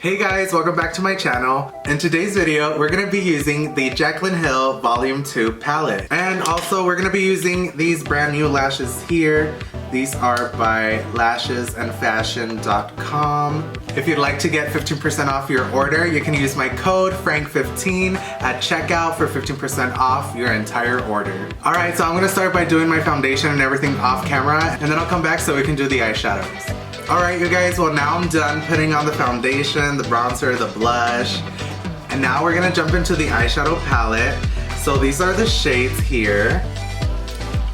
Hey guys, welcome back to my channel. In today's video, we're gonna be using the Jaclyn Hill Volume 2 palette. And also, we're gonna be using these brand new lashes here. These are by lashes-and-fashion.com. If you'd like to get 15% off your order, you can use my code FRANK15 at checkout for 15% off your entire order. Alright, so I'm gonna start by doing my foundation and everything off camera, and then I'll come back so we can do the eyeshadows. Alright you guys, well now I'm done putting on the foundation, the bronzer, the blush, and now we're gonna jump into the eyeshadow palette. So these are the shades here.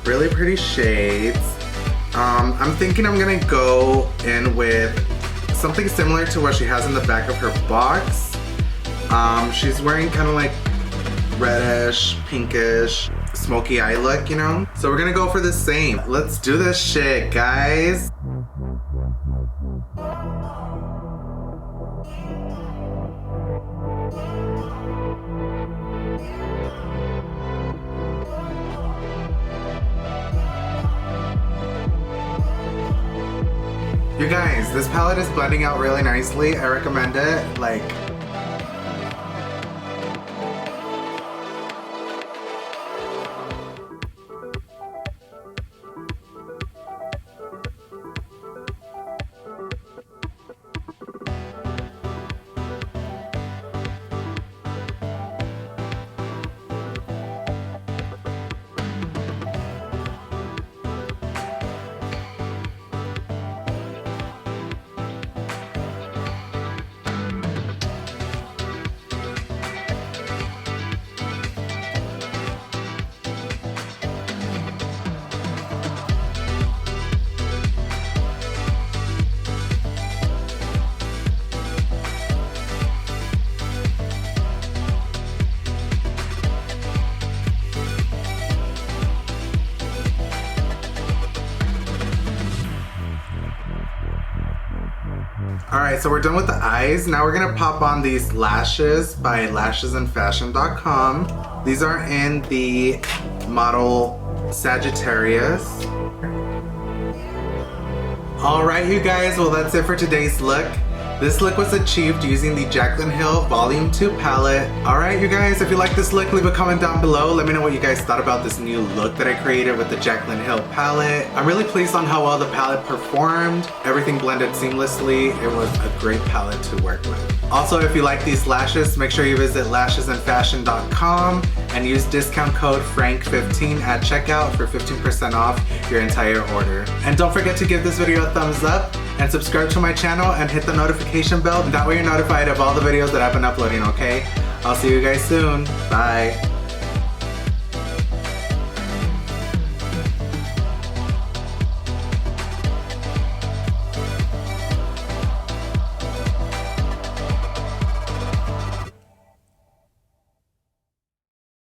Really pretty shades. I'm thinking I'm gonna go in with something similar to what she has in the back of her box. She's wearing kind of like reddish, pinkish, smoky eye look, you know? So we're gonna go for the same. Let's do this shit, guys. You guys, this palette is blending out really nicely. I recommend it. Like, alright, so we're done with the eyes. Now we're gonna pop on these lashes by lashes-and-fashion.com. These are in the model Sagittarius. Alright you guys, well that's it for today's look. This look was achieved using the Jaclyn Hill Volume 2 palette. Alright you guys, if you like this look, leave a comment down below. Let me know what you guys thought about this new look that I created with the Jaclyn Hill palette. I'm really pleased on how well the palette performed. Everything blended seamlessly. It was a great palette to work with. Also, if you like these lashes, make sure you visit lashes-and-fashion.com and use discount code FRANK15 at checkout for 15% off your entire order. And don't forget to give this video a thumbs up and subscribe to my channel and hit the notification bell. That way you're notified of all the videos that I've been uploading, okay? I'll see you guys soon. Bye.